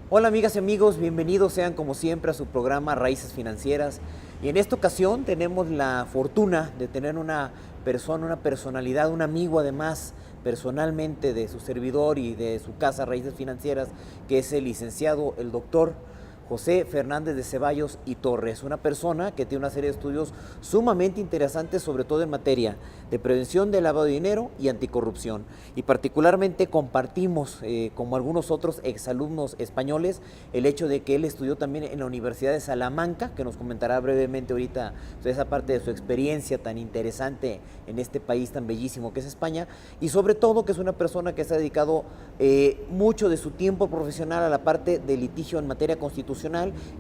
Hola amigas y amigos, bienvenidos sean como siempre a su programa Raíces Financieras. Y en esta ocasión tenemos la fortuna de tener una persona, una personalidad, un amigo además personalmente de su servidor y de su casa Raíces Financieras, que es el licenciado, el doctor José Fernández de Ceballos y Torres, una persona que tiene una serie de estudios sumamente interesantes, sobre todo en materia de prevención del lavado de dinero y anticorrupción. Y particularmente compartimos, como algunos otros exalumnos españoles, el hecho de que él estudió también en la Universidad de Salamanca, que nos comentará brevemente ahorita esa parte de su experiencia tan interesante en este país tan bellísimo que es España, y sobre todo que es una persona que se ha dedicado mucho de su tiempo profesional a la parte de litigio en materia constitucional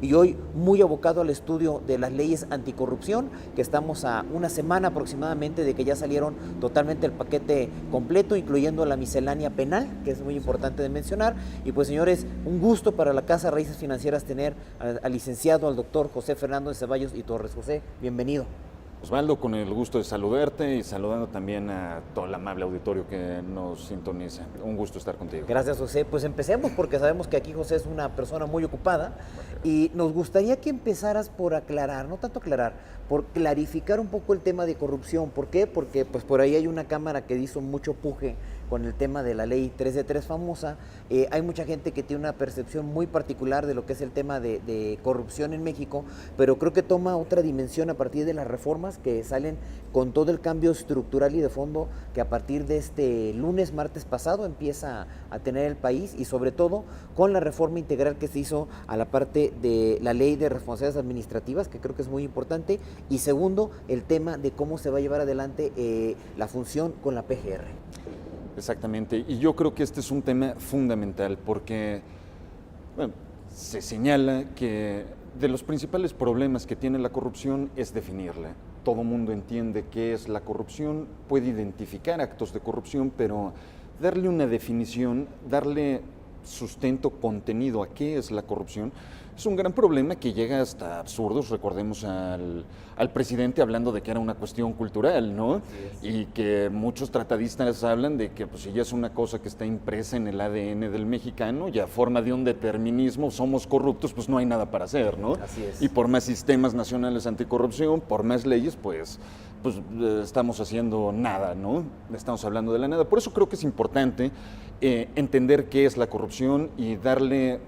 y hoy muy abocado al estudio de las leyes anticorrupción, que estamos a una semana aproximadamente de que ya salieron totalmente el paquete completo, incluyendo la miscelánea penal, que es muy importante de mencionar. Y pues señores, un gusto para la Casa Raíces Financieras tener al licenciado, al doctor José Fernando de Ceballos y Torres. José, bienvenido. Osvaldo, con el gusto de saludarte y saludando también a todo el amable auditorio que nos sintoniza. Un gusto estar contigo. Gracias, José. Pues empecemos porque sabemos que aquí José es una persona muy ocupada y nos gustaría que empezaras por aclarar, no tanto aclarar, por clarificar un poco el tema de corrupción. ¿Por qué? Porque pues por ahí hay una cámara que hizo mucho puje con el tema de la ley 3 de 3 famosa. Hay mucha gente que tiene una percepción muy particular de lo que es el tema de corrupción en México, pero creo que toma otra dimensión a partir de las reformas que salen con todo el cambio estructural y de fondo que a partir de este lunes, martes pasado empieza a tener el país, y sobre todo con la reforma integral que se hizo a la parte de la ley de responsabilidades administrativas, que creo que es muy importante, y segundo, el tema de cómo se va a llevar adelante la función con la PGR. Exactamente, y yo creo que este es un tema fundamental porque bueno, se señala que de los principales problemas que tiene la corrupción es definirla. Todo mundo entiende qué es la corrupción, puede identificar actos de corrupción, pero darle una definición, darle sustento, contenido a qué es la corrupción, es un gran problema que llega hasta absurdos. Recordemos al presidente hablando de que era una cuestión cultural, ¿no? Y que muchos tratadistas hablan de que pues, si ya es una cosa que está impresa en el ADN del mexicano, ya forma de un determinismo, somos corruptos, pues no hay nada para hacer, ¿no? Así es. Y por más sistemas nacionales anticorrupción, por más leyes, pues estamos haciendo nada, ¿no? Estamos hablando de la nada. Por eso creo que es importante entender qué es la corrupción y darle,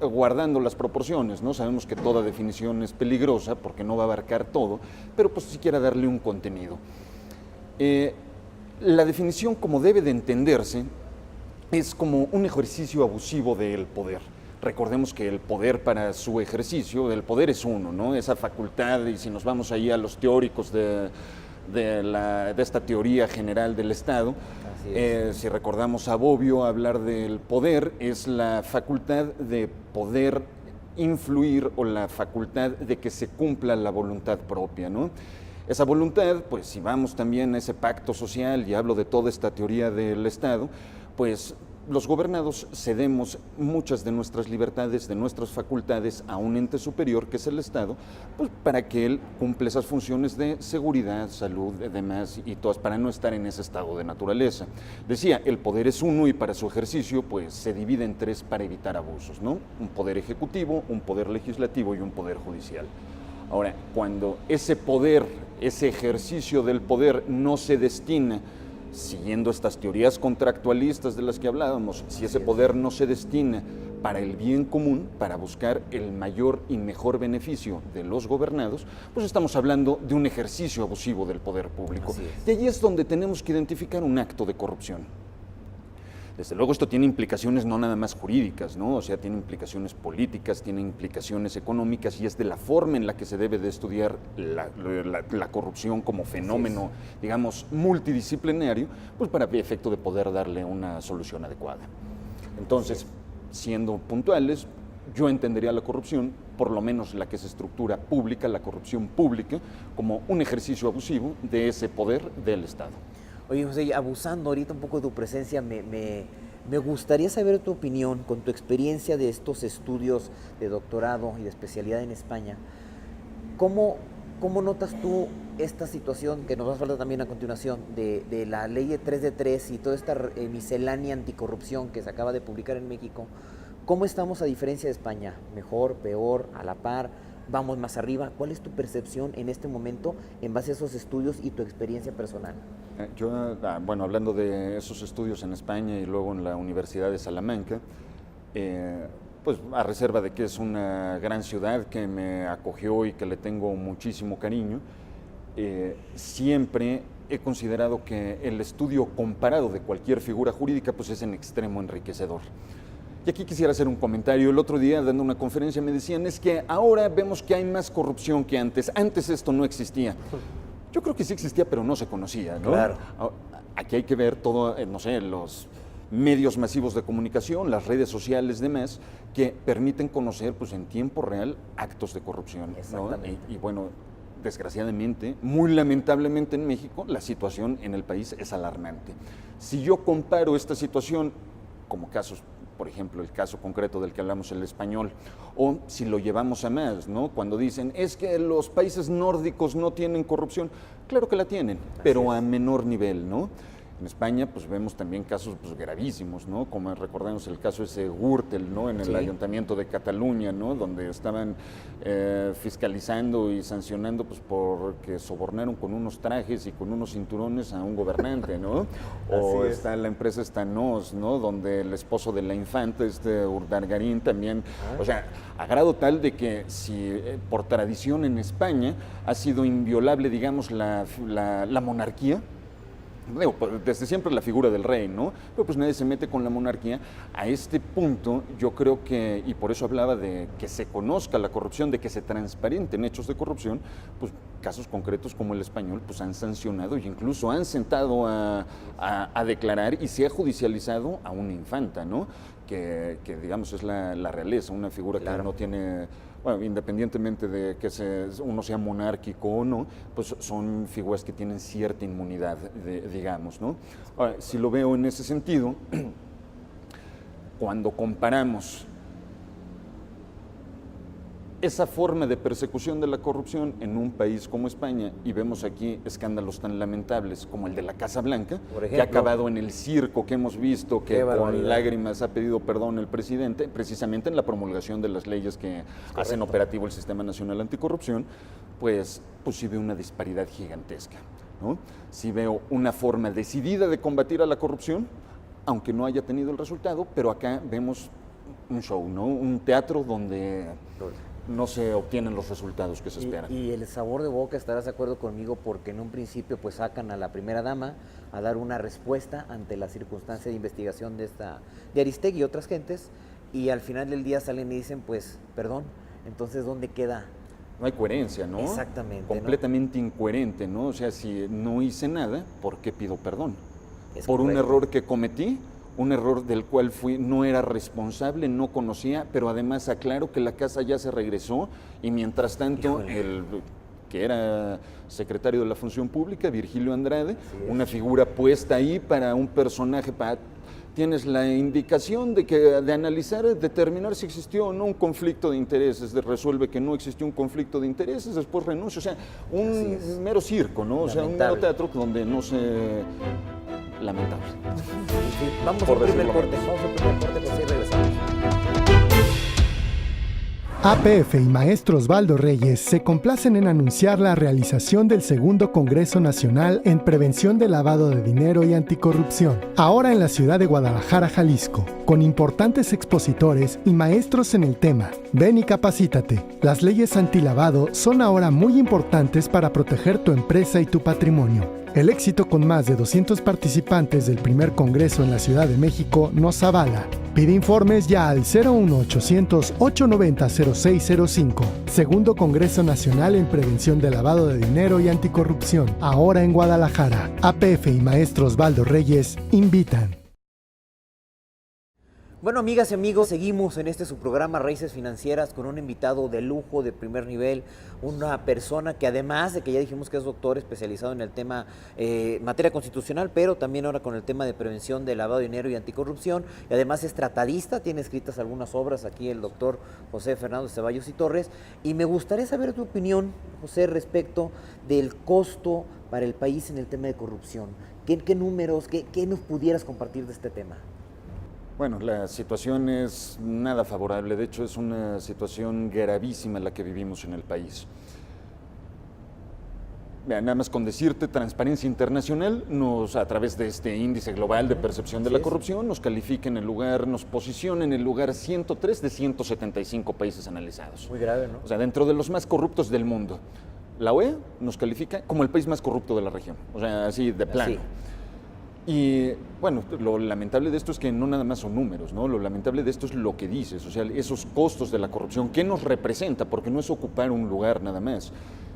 guardando las proporciones, ¿no? Sabemos que toda definición es peligrosa porque no va a abarcar todo, pero pues siquiera darle un contenido. La definición, como debe de entenderse, es como un ejercicio abusivo del poder. Recordemos que el poder para su ejercicio, el poder es uno, ¿no? Esa facultad, y si nos vamos ahí a los teóricos de esta teoría general del Estado, si recordamos a Bobbio, hablar del poder es la facultad de poder influir o la facultad de que se cumpla la voluntad propia, ¿no? Esa voluntad, pues si vamos también a ese pacto social y hablo de toda esta teoría del Estado, pues los gobernados cedemos muchas de nuestras libertades, de nuestras facultades a un ente superior que es el Estado, pues para que él cumpla esas funciones de seguridad, salud, demás y todas, para no estar en ese estado de naturaleza. Decía, el poder es uno y para su ejercicio pues se divide en tres para evitar abusos, ¿no? Un poder ejecutivo, un poder legislativo y un poder judicial. Ahora, cuando ese poder, ese ejercicio del poder no se destina, siguiendo estas teorías contractualistas de las que hablábamos, si ese poder no se destina para el bien común, para buscar el mayor y mejor beneficio de los gobernados, pues estamos hablando de un ejercicio abusivo del poder público. Y allí es donde tenemos que identificar un acto de corrupción. Desde luego esto tiene implicaciones no nada más jurídicas, ¿no? O sea, tiene implicaciones políticas, tiene implicaciones económicas y es de la forma en la que se debe de estudiar la corrupción como fenómeno, digamos, multidisciplinario, pues para efecto de poder darle una solución adecuada. Entonces, siendo puntuales, yo entendería la corrupción, por lo menos la que se estructura pública, la corrupción pública, como un ejercicio abusivo de ese poder del Estado. Oye, José, abusando ahorita un poco de tu presencia, me gustaría saber tu opinión con tu experiencia de estos estudios de doctorado y de especialidad en España. ¿Cómo notas tú esta situación que nos va a hablar también a continuación de la ley de 3 de 3 y toda esta miscelánea anticorrupción que se acaba de publicar en México ¿Cómo estamos a diferencia de España? ¿Mejor, peor, a la par? ¿Vamos más arriba? ¿Cuál es tu percepción en este momento en base a esos estudios y tu experiencia personal? Bueno, hablando de esos estudios en España y luego en la Universidad de Salamanca, pues a reserva de que es una gran ciudad que me acogió y que le tengo muchísimo cariño, siempre he considerado que el estudio comparado de cualquier figura jurídica pues es en extremo enriquecedor. Y aquí quisiera hacer un comentario. El otro día, dando una conferencia, me decían, es que ahora vemos que hay más corrupción que antes. Antes esto no existía. Yo creo que sí existía, pero no se conocía, ¿no? Claro. Aquí hay que ver todo, no sé, los medios masivos de comunicación, las redes sociales, demás, que permiten conocer, pues, en tiempo real actos de corrupción, ¿no? Exactamente. Y bueno, desgraciadamente, muy lamentablemente en México, la situación en el país es alarmante. Si yo comparo esta situación como casos, por ejemplo, el caso concreto del que hablamos, el español, o si lo llevamos a más, ¿no? Cuando dicen, es que los países nórdicos no tienen corrupción, claro que la tienen, pero a menor nivel, ¿no? En España, pues vemos también casos pues, gravísimos, ¿no? Como recordemos el caso ese Gürtel, ¿no? En el Ayuntamiento de Cataluña, ¿no? Donde estaban fiscalizando y sancionando, pues, porque sobornaron con unos trajes y con unos cinturones a un gobernante, ¿no? O está la empresa Estanos, ¿no? Donde el esposo de la infanta, Urdangarín, también, o sea, a grado tal de que si por tradición en España ha sido inviolable, digamos, la monarquía. Digo, desde siempre la figura del rey, ¿no? Pero pues nadie se mete con la monarquía. A este punto yo creo que, y por eso hablaba de que se conozca la corrupción, de que se transparenten hechos de corrupción, pues casos concretos como el español, pues han sancionado e incluso han sentado a declarar y se ha judicializado a una infanta, ¿no? Que digamos es la realeza, una figura que no tiene... Bueno, independientemente de que uno sea monárquico o no, pues son figuras que tienen cierta inmunidad, digamos, ¿no? Ahora, si lo veo en ese sentido, cuando comparamos esa forma de persecución de la corrupción en un país como España y vemos aquí escándalos tan lamentables como el de la Casa Blanca, que ha acabado en el circo que hemos visto, que con lágrimas ha pedido perdón el presidente, precisamente en la promulgación de las leyes que hacen operativo el Sistema Nacional Anticorrupción, pues sí veo una disparidad gigantesca, ¿no? Sí veo una forma decidida de combatir a la corrupción, aunque no haya tenido el resultado, pero acá vemos un show, ¿no? Un teatro donde no se obtienen los resultados que se esperan. Y el sabor de boca, estarás de acuerdo conmigo, porque en un principio pues sacan a la primera dama a dar una respuesta ante la circunstancia de investigación de Aristegui y otras gentes, y al final del día salen y dicen, pues, perdón, entonces ¿dónde queda? No hay coherencia, ¿no? Exactamente. Completamente incoherente, ¿no? O sea, si no hice nada, ¿por qué pido perdón? Es por correcto. Un error que cometí, un error del cual no era responsable, no conocía, pero además aclaro que la casa ya se regresó y mientras tanto el que era secretario de la Función Pública, Virgilio Andrade, una figura puesta ahí para un personaje, tienes la indicación de analizar, determinar si existió o no un conflicto de intereses, resuelve que no existió un conflicto de intereses, después renuncia, o sea, un mero circo, ¿no? O sea, un mero teatro donde no se... Lamentable. Vamos al primer corte, pues sí regresamos. APF y Maestro Osvaldo Reyes se complacen en anunciar la realización del segundo Congreso Nacional en Prevención de Lavado de Dinero y Anticorrupción, ahora en la ciudad de Guadalajara, Jalisco, con importantes expositores y maestros en el tema. Ven y capacítate. Las leyes antilavado son ahora muy importantes para proteger tu empresa y tu patrimonio. El éxito con más de 200 participantes del primer congreso en la Ciudad de México nos avala. Pide informes ya al 01800 890 0605. Segundo Congreso Nacional en Prevención de Lavado de Dinero y Anticorrupción, ahora en Guadalajara. APF y Maestro Osvaldo Reyes invitan. Bueno, amigas y amigos, seguimos en este su programa Raíces Financieras con un invitado de lujo, de primer nivel, una persona que además de que ya dijimos que es doctor especializado en el tema materia constitucional, pero también ahora con el tema de prevención de lavado de dinero y anticorrupción, y además es tratadista, tiene escritas algunas obras aquí el doctor José Fernando Ceballos y Torres, y me gustaría saber tu opinión, José, respecto del costo para el país en el tema de corrupción. ¿Qué números, qué nos pudieras compartir de este tema? Bueno, la situación es nada favorable, de hecho es una situación gravísima la que vivimos en el país. Nada más con decirte, Transparencia Internacional a través de este índice global de percepción de la corrupción, nos califica en el lugar, nos posiciona en el lugar 103 de 175 países analizados. Muy grave, ¿no? O sea, dentro de los más corruptos del mundo. La OEA nos califica como el país más corrupto de la región, o sea, así de plano. Así. Y bueno, lo lamentable de esto es que no nada más son números, ¿no? Lo lamentable de esto es lo que dices, o sea, esos costos de la corrupción, ¿qué nos representa? Porque no es ocupar un lugar nada más.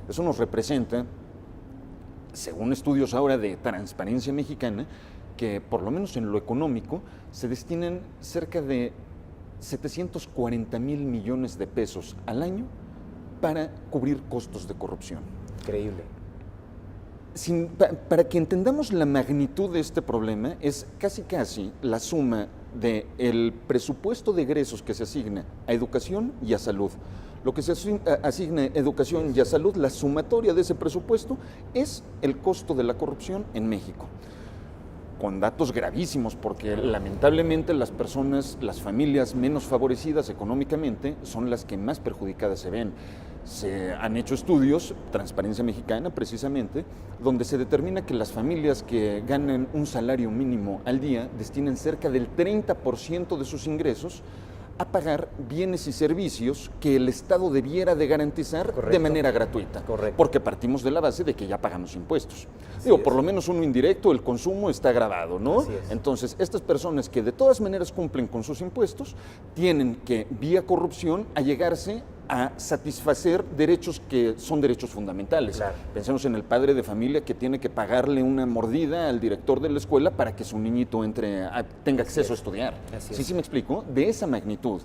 Eso nos representa, según estudios ahora de Transparencia Mexicana, que por lo menos en lo económico se destinan cerca de 740,000 millones de pesos al año para cubrir costos de corrupción. Increíble. Para que entendamos la magnitud de este problema, es casi la suma del presupuesto de egresos que se asigna a educación y a salud. Lo que se asigna a educación y a salud, la sumatoria de ese presupuesto es el costo de la corrupción en México. Con datos gravísimos, porque lamentablemente las personas, las familias menos favorecidas económicamente son las que más perjudicadas se ven. Se han hecho estudios, Transparencia Mexicana precisamente, donde se determina que las familias que ganan un salario mínimo al día destinan cerca del 30% de sus ingresos a pagar bienes y servicios que el Estado debiera de garantizar de manera gratuita. Correcto. Porque partimos de la base de que ya pagamos impuestos. Digo, por lo menos uno indirecto, el consumo está grabado, ¿no? Así es. Entonces, estas personas que de todas maneras cumplen con sus impuestos, tienen que, vía corrupción, allegarse a satisfacer derechos que son derechos fundamentales. Claro. Pensemos en el padre de familia que tiene que pagarle una mordida al director de la escuela para que su niñito tenga acceso a estudiar. ¿Sí me explico? De esa magnitud.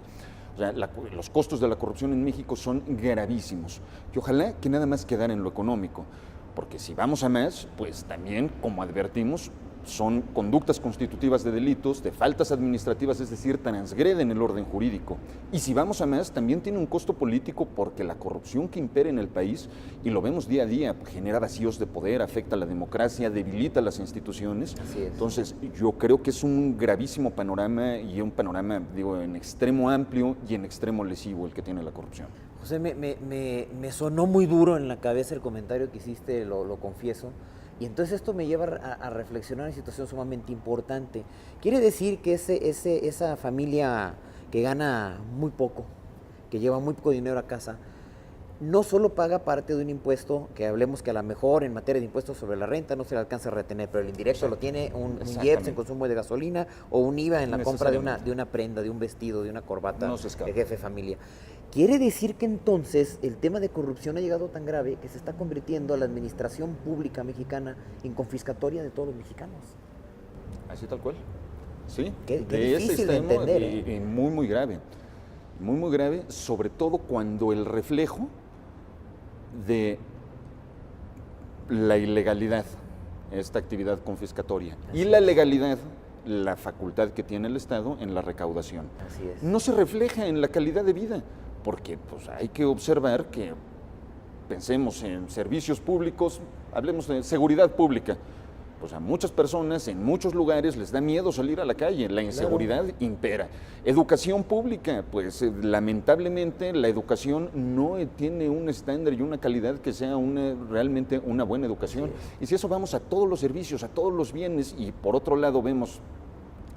O sea, los costos de la corrupción en México son gravísimos. Y ojalá que nada más quedara en lo económico. Porque si vamos a más, pues también, como advertimos, son conductas constitutivas de delitos, de faltas administrativas, es decir, transgreden el orden jurídico. Y si vamos a más, también tiene un costo político porque la corrupción que impera en el país, y lo vemos día a día, genera vacíos de poder, afecta a la democracia, debilita las instituciones. Así es. Entonces, yo creo que es un gravísimo panorama y un panorama, digo, en extremo amplio y en extremo lesivo el que tiene la corrupción. José, me sonó muy duro en la cabeza el comentario que hiciste, lo confieso. Y entonces esto me lleva a reflexionar en una situación sumamente importante. Quiere decir que esa familia que gana muy poco, que lleva muy poco dinero a casa, no solo paga parte de un impuesto, que hablemos que a lo mejor en materia de impuestos sobre la renta no se le alcanza a retener, pero el indirecto lo tiene un IEPS en consumo de gasolina o un IVA en la compra de una prenda, de un vestido, de una corbata de jefe de familia. Quiere decir que entonces el tema de corrupción ha llegado tan grave que se está convirtiendo a la administración pública mexicana en confiscatoria de todos los mexicanos. Así tal cual. Sí. Qué difícil de entender. Y muy, muy grave. Muy, muy grave, sobre todo cuando el reflejo de la ilegalidad, esta actividad confiscatoria, y la legalidad, la facultad que tiene el Estado en la recaudación. Así es. No se refleja en la calidad de vida, porque pues, hay que observar que pensemos en servicios públicos, hablemos de seguridad pública. Pues a muchas personas en muchos lugares les da miedo salir a la calle, la inseguridad impera. Educación pública, pues lamentablemente la educación no tiene un estándar y una calidad que sea realmente una buena educación. Y si eso vamos a todos los servicios, a todos los bienes, y por otro lado vemos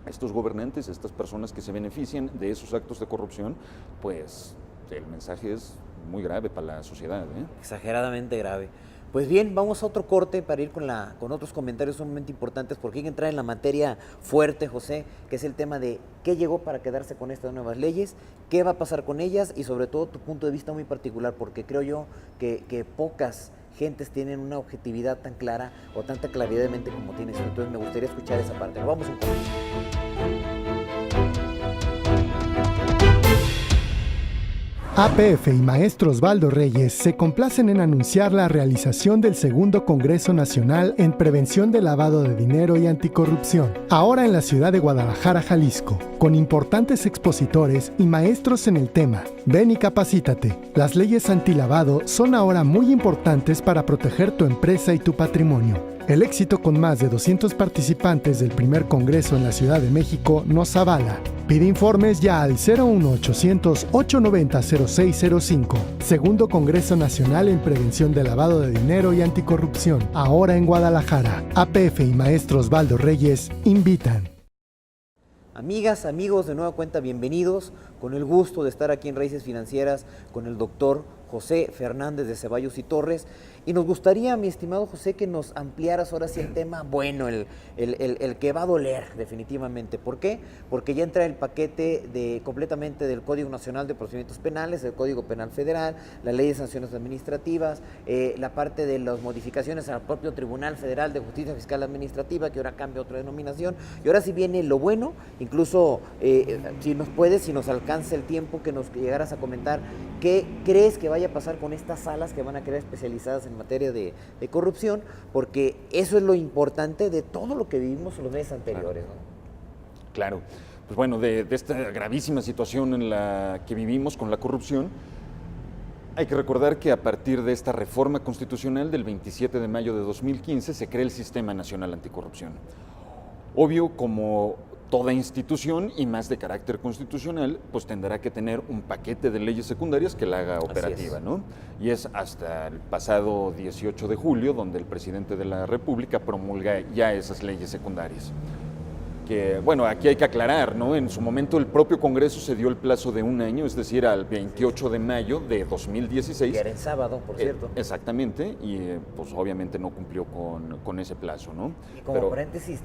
a estos gobernantes, a estas personas que se benefician de esos actos de corrupción, pues el mensaje es muy grave para la sociedad. Exageradamente grave. Pues bien, vamos a otro corte para ir con otros comentarios sumamente importantes, porque hay que entrar en la materia fuerte, José, que es el tema de qué llegó para quedarse con estas nuevas leyes, qué va a pasar con ellas y sobre todo tu punto de vista muy particular, porque creo yo que pocas gentes tienen una objetividad tan clara o tanta claridad de mente como tienes. Entonces me gustaría escuchar esa parte. Nos vamos un poco. APF y maestro Osvaldo Reyes se complacen en anunciar la realización del segundo Congreso Nacional en Prevención de Lavado de Dinero y Anticorrupción, ahora en la ciudad de Guadalajara, Jalisco, con importantes expositores y maestros en el tema. Ven y capacítate. Las leyes antilavado son ahora muy importantes para proteger tu empresa y tu patrimonio. El éxito con más de 200 participantes del primer congreso en la Ciudad de México nos avala. Pide informes ya al 01800 890 0605. Segundo Congreso Nacional en Prevención de Lavado de Dinero y Anticorrupción. Ahora en Guadalajara. APF y Maestros Osvaldo Reyes invitan. Amigas, amigos, de nueva cuenta, bienvenidos. Con el gusto de estar aquí en Raíces Financieras con el doctor José Fernández de Ceballos y Torres. Y nos gustaría, mi estimado José, que nos ampliaras ahora sí el tema, bueno, el que va a doler definitivamente. ¿Por qué? Porque ya entra el paquete completamente del Código Nacional de Procedimientos Penales, el Código Penal Federal, la Ley de Sanciones Administrativas, la parte de las modificaciones al propio Tribunal Federal de Justicia Fiscal Administrativa, que ahora cambia otra denominación. Y ahora sí viene lo bueno, incluso si nos puedes, si nos alcanza el tiempo, que nos llegaras a comentar qué crees que vaya a pasar con estas salas que van a quedar especializadas en materia de corrupción, porque eso es lo importante de todo lo que vivimos en los meses anteriores, ¿no? Claro. Pues bueno, de esta gravísima situación en la que vivimos con la corrupción, hay que recordar que a partir de esta reforma constitucional del 27 de mayo de 2015 se crea el Sistema Nacional Anticorrupción. Obvio, como toda institución y más de carácter constitucional, pues tendrá que tener un paquete de leyes secundarias que la haga operativa, ¿no? Y es hasta el pasado 18 de julio donde el presidente de la República promulga ya esas leyes secundarias. Que, bueno, aquí hay que aclarar, ¿no? En su momento el propio Congreso se dio el plazo de un año, es decir, al 28 de mayo de 2016. Que era en sábado, por cierto. Exactamente, y pues obviamente no cumplió con ese plazo, ¿no? Y como paréntesis,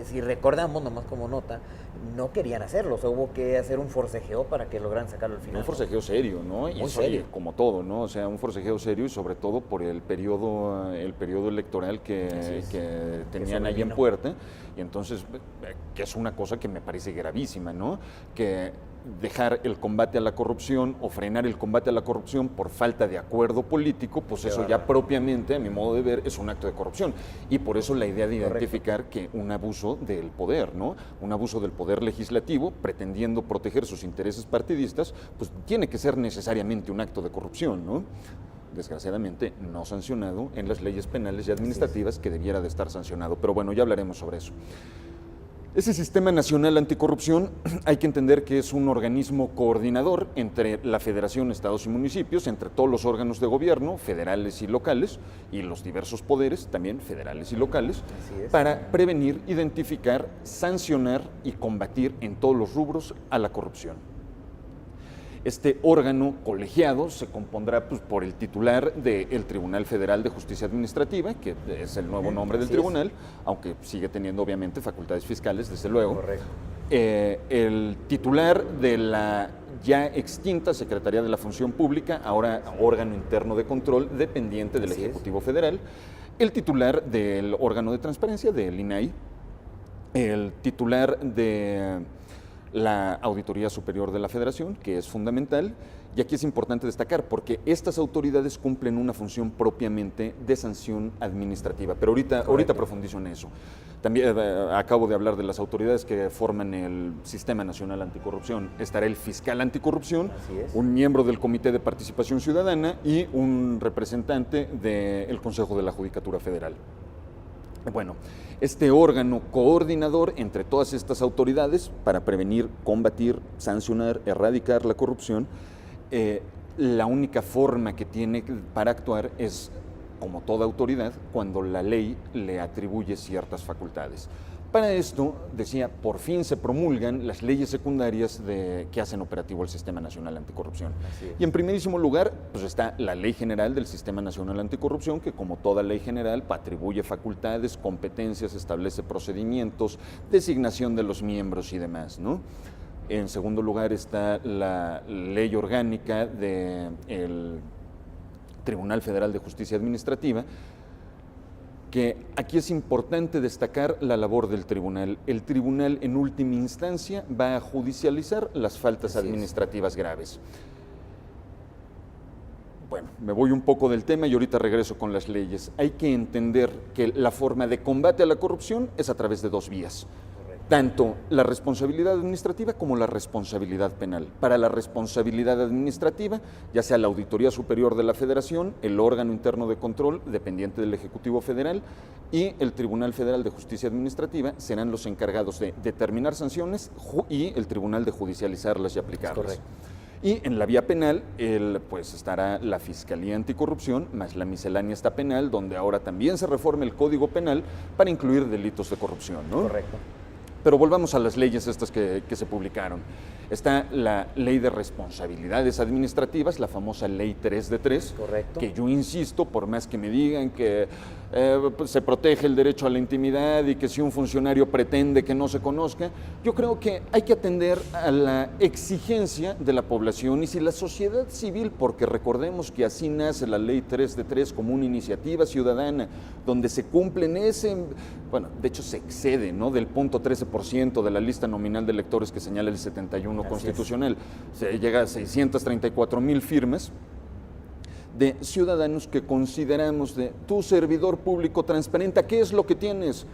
si recordamos, nomás como nota, no querían hacerlo, o sea, hubo que hacer un forcejeo para que lograran sacarlo al final. Un forcejeo serio, ¿no? Muy serio. Como todo, ¿no? O sea, un forcejeo serio y sobre todo por el periodo electoral que tenían ahí en puerta. Y entonces, que es una cosa que me parece gravísima, ¿no? Que dejar el combate a la corrupción o frenar el combate a la corrupción por falta de acuerdo político, pues eso ya propiamente, a mi modo de ver, es un acto de corrupción. Y por eso la idea de identificar que un abuso del poder, ¿no? Un abuso del poder legislativo, pretendiendo proteger sus intereses partidistas, pues tiene que ser necesariamente un acto de corrupción, ¿no? Desgraciadamente no sancionado en las leyes penales y administrativas que debiera de estar sancionado. Pero bueno, ya hablaremos sobre eso. Ese Sistema Nacional Anticorrupción hay que entender que es un organismo coordinador entre la Federación, Estados y municipios, entre todos los órganos de gobierno, federales y locales, y los diversos poderes, también federales y locales, para prevenir, identificar, sancionar y combatir en todos los rubros a la corrupción. Este órgano colegiado se compondrá pues, por el titular del Tribunal Federal de Justicia Administrativa, que es el nuevo nombre del tribunal, aunque sigue teniendo obviamente facultades fiscales, desde luego. Correcto. El titular de la ya extinta Secretaría de la Función Pública, ahora órgano interno de control dependiente del Ejecutivo Federal. El titular del órgano de transparencia, del INAI. El titular de la Auditoría Superior de la Federación, que es fundamental, y aquí es importante destacar porque estas autoridades cumplen una función propiamente de sanción administrativa, pero ahorita profundizo en eso. También acabo de hablar de las autoridades que forman el Sistema Nacional Anticorrupción. Estará el fiscal anticorrupción, un miembro del Comité de Participación Ciudadana y un representante del Consejo de la Judicatura Federal. Bueno, este órgano coordinador entre todas estas autoridades para prevenir, combatir, sancionar, erradicar la corrupción, la única forma que tiene para actuar es, como toda autoridad, cuando la ley le atribuye ciertas facultades. Para esto, decía, por fin se promulgan las leyes secundarias que hacen operativo el Sistema Nacional Anticorrupción. Y en primerísimo lugar, pues está la Ley General del Sistema Nacional Anticorrupción, que como toda ley general atribuye facultades, competencias, establece procedimientos, designación de los miembros y demás, ¿no? En segundo lugar está la Ley Orgánica del Tribunal Federal de Justicia Administrativa, que aquí es importante destacar la labor del tribunal. El tribunal, en última instancia, va a judicializar las faltas administrativas graves. Bueno, me voy un poco del tema y ahorita regreso con las leyes. Hay que entender que la forma de combate a la corrupción es a través de dos vías. tanto la responsabilidad administrativa como la responsabilidad penal. Para la responsabilidad administrativa, ya sea la Auditoría Superior de la Federación, el órgano interno de control dependiente del Ejecutivo Federal y el Tribunal Federal de Justicia Administrativa serán los encargados de determinar sanciones y el Tribunal de judicializarlas y aplicarlas. Correcto. Y en la vía penal, pues estará la Fiscalía Anticorrupción, más la miscelánea esta penal, donde ahora también se reforma el Código Penal para incluir delitos de corrupción, ¿no? Correcto. Pero volvamos a las leyes estas que se publicaron. Está la Ley de Responsabilidades Administrativas, la famosa Ley 3 de 3, Correcto. que yo insisto, por más que me digan que pues se protege el derecho a la intimidad y que si un funcionario pretende que no se conozca, yo creo que hay que atender a la exigencia de la población y si la sociedad civil, porque recordemos que así nace la Ley 3 de 3 como una iniciativa ciudadana, donde se cumplen bueno, de hecho se excede, ¿no?, del 0.13% de la lista nominal de electores que señala el 71 constitucional. Se llega a 634,000 firmas de ciudadanos que consideramos de tu servidor público transparente. ¿Qué es lo que tienes?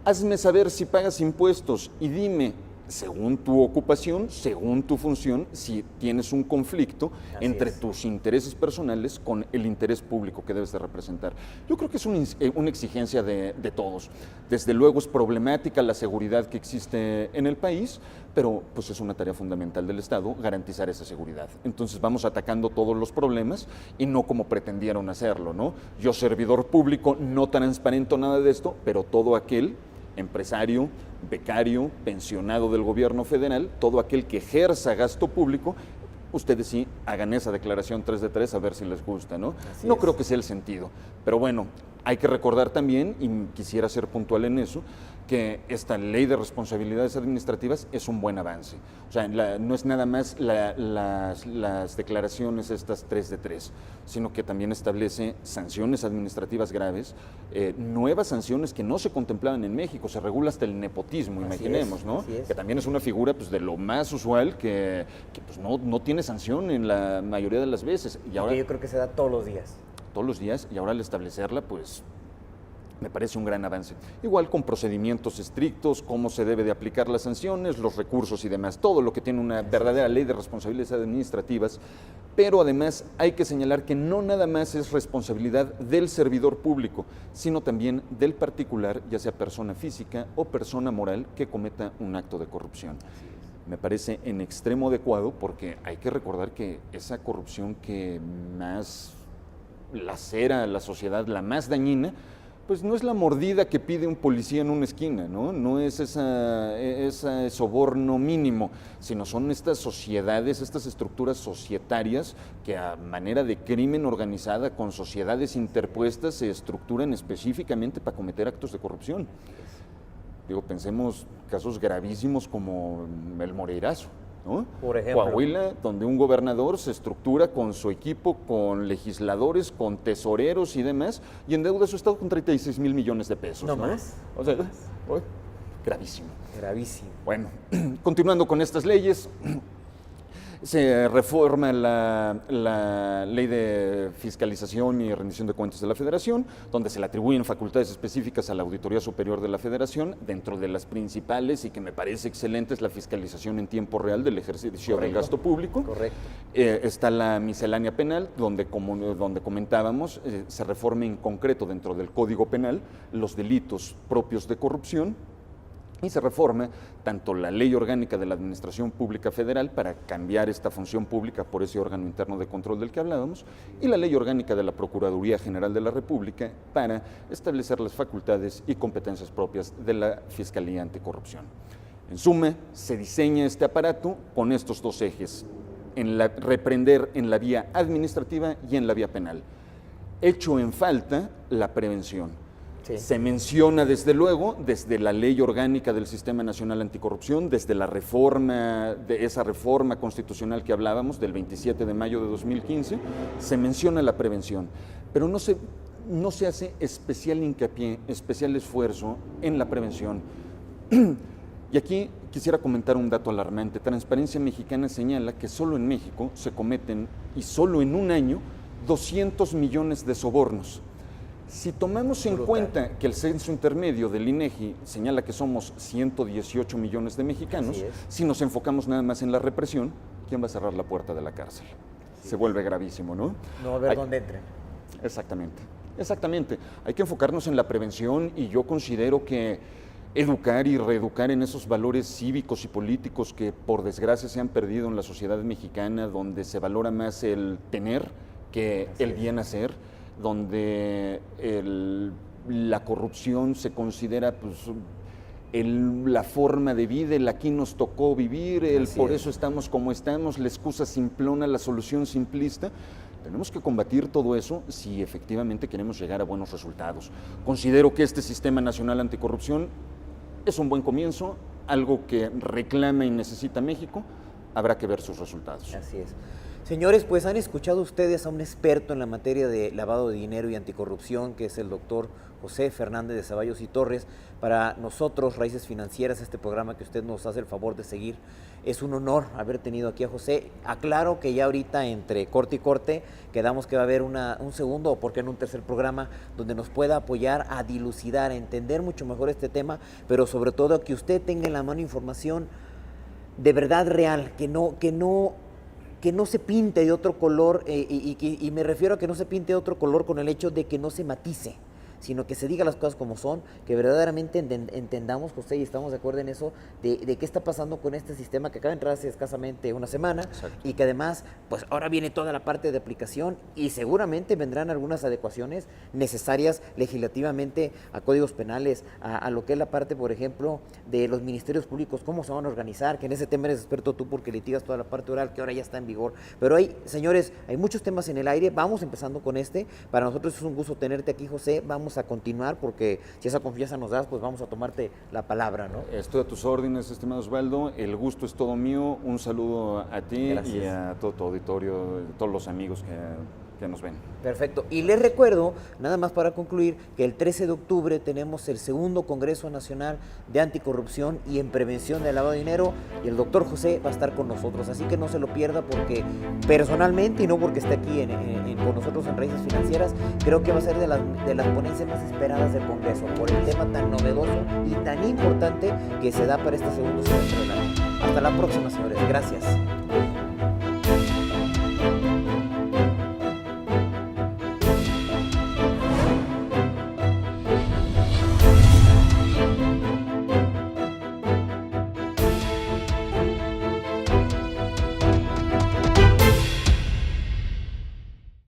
Hazme saber si pagas impuestos y dime, según tu ocupación, según tu función, si tienes un conflicto entre tus intereses personales con el interés público que debes de representar. Yo creo que es una exigencia de todos. Desde luego es problemática la seguridad que existe en el país, pero pues es una tarea fundamental del Estado garantizar esa seguridad. Entonces vamos atacando todos los problemas y no como pretendieron hacerlo, ¿no? Yo, servidor público, no transparento nada de esto, pero todo aquel empresario, becario, pensionado del gobierno federal, todo aquel que ejerza gasto público, ustedes sí hagan esa declaración 3 de 3 a ver si les gusta, ¿no? No creo que sea el sentido, pero bueno, hay que recordar también, y quisiera ser puntual en eso, que esta Ley de Responsabilidades Administrativas es un buen avance. O sea, no es nada más las declaraciones estas 3 de 3, sino que también establece sanciones administrativas graves, nuevas sanciones que no se contemplaban en México, se regula hasta el nepotismo, imaginemos, ¿no? Que también es una figura pues, de lo más usual que pues, no tiene sanción en la mayoría de las veces. Y ahora, yo creo que se da todos los días. Todos los días, y ahora al establecerla, pues me parece un gran avance. Igual con procedimientos estrictos, cómo se debe de aplicar las sanciones, los recursos y demás, todo lo que tiene una verdadera ley de responsabilidades administrativas, pero además hay que señalar que no nada más es responsabilidad del servidor público, sino también del particular, ya sea persona física o persona moral, que cometa un acto de corrupción. Me parece en extremo adecuado porque hay que recordar que esa corrupción que más lacera a la sociedad, la más dañina, pues no es la mordida que pide un policía en una esquina, ¿no? No es ese soborno mínimo, sino son estas sociedades, estas estructuras societarias que a manera de crimen organizada con sociedades interpuestas se estructuran específicamente para cometer actos de corrupción. Digo, pensemos casos gravísimos como el Moreirazo, ¿no? Por ejemplo. Coahuila, donde un gobernador se estructura con su equipo, con legisladores, con tesoreros y demás, y endeuda su estado con 36,000 millones de pesos. No más. O sea, gravísimo. Gravísimo. Bueno, continuando con estas leyes, se reforma la Ley de Fiscalización y Rendición de Cuentas de la Federación, donde se le atribuyen facultades específicas a la Auditoría Superior de la Federación, dentro de las principales y que me parece excelente es la fiscalización en tiempo real del ejercicio del gasto público. Correcto. Está la miscelánea penal, donde comentábamos, se reforma en concreto dentro del Código Penal los delitos propios de corrupción. Y se reforma tanto la Ley Orgánica de la Administración Pública Federal para cambiar esta función pública por ese órgano interno de control del que hablábamos, y la Ley Orgánica de la Procuraduría General de la República para establecer las facultades y competencias propias de la Fiscalía Anticorrupción. En suma, se diseña este aparato con estos dos ejes, reprender en la vía administrativa y en la vía penal. Hecho en falta la prevención. Sí. Se menciona desde luego, desde la Ley Orgánica del Sistema Nacional Anticorrupción, desde la reforma, de esa reforma constitucional que hablábamos del 27 de mayo de 2015, se menciona la prevención, pero no se hace especial hincapié, especial esfuerzo en la prevención. Y aquí quisiera comentar un dato alarmante. Transparencia Mexicana señala que solo en México se cometen, y solo en un año, 200 millones de sobornos. Si tomamos en cuenta que el censo intermedio del INEGI señala que somos 118 millones de mexicanos, si nos enfocamos nada más en la represión, ¿quién va a cerrar la puerta de la cárcel? Se vuelve gravísimo, ¿no? No va a ver dónde entren. Exactamente. Hay que enfocarnos en la prevención y yo considero que educar y reeducar en esos valores cívicos y políticos que por desgracia se han perdido en la sociedad mexicana, donde se valora más el tener que el bien hacer, donde la corrupción se considera pues, la forma de vida, el aquí nos tocó vivir, por eso estamos como estamos, la excusa simplona, la solución simplista. Tenemos que combatir todo eso si efectivamente queremos llegar a buenos resultados. Considero que este Sistema Nacional Anticorrupción es un buen comienzo, algo que reclama y necesita México, habrá que ver sus resultados. Así es. Señores, pues han escuchado ustedes a un experto en la materia de lavado de dinero y anticorrupción, que es el doctor José Fernández de Ceballos y Torres. Para nosotros, Raíces Financieras, este programa que usted nos hace el favor de seguir, es un honor haber tenido aquí a José. Aclaro que ya ahorita entre corte y corte quedamos que va a haber un segundo o por qué no un tercer programa donde nos pueda apoyar a dilucidar, a entender mucho mejor este tema, pero sobre todo que usted tenga en la mano información de verdad real, que no se pinte de otro color, y me refiero a que no se pinte de otro color con el hecho de que no se matice, sino que se diga las cosas como son, que verdaderamente entendamos, José, y estamos de acuerdo en eso, de qué está pasando con este sistema que acaba de entrar hace escasamente una semana. Exacto. Y que además, pues ahora viene toda la parte de aplicación y seguramente vendrán algunas adecuaciones necesarias legislativamente a códigos penales, a lo que es la parte, por ejemplo, de los ministerios públicos, cómo se van a organizar, que en ese tema eres experto tú porque litigas toda la parte oral que ahora ya está en vigor. Pero señores, hay muchos temas en el aire, vamos empezando con este. Para nosotros es un gusto tenerte aquí, José. Vamos a continuar porque si esa confianza nos das, pues vamos a tomarte la palabra, ¿no? Estoy a tus órdenes, estimado Osvaldo. El gusto es todo mío. Un saludo a ti. Gracias. Y a todo tu auditorio, a todos los amigos que nos ven. Perfecto. Y les recuerdo, nada más para concluir, que el 13 de octubre tenemos el segundo Congreso Nacional de Anticorrupción y en Prevención del Lavado de Dinero, y el doctor José va a estar con nosotros, así que no se lo pierda, porque personalmente, y no porque esté aquí con nosotros en Raíces Financieras, creo que va a ser de las ponencias más esperadas del Congreso, por el tema tan novedoso y tan importante que se da para este segundo semestre del año. Hasta la próxima, señores. Gracias.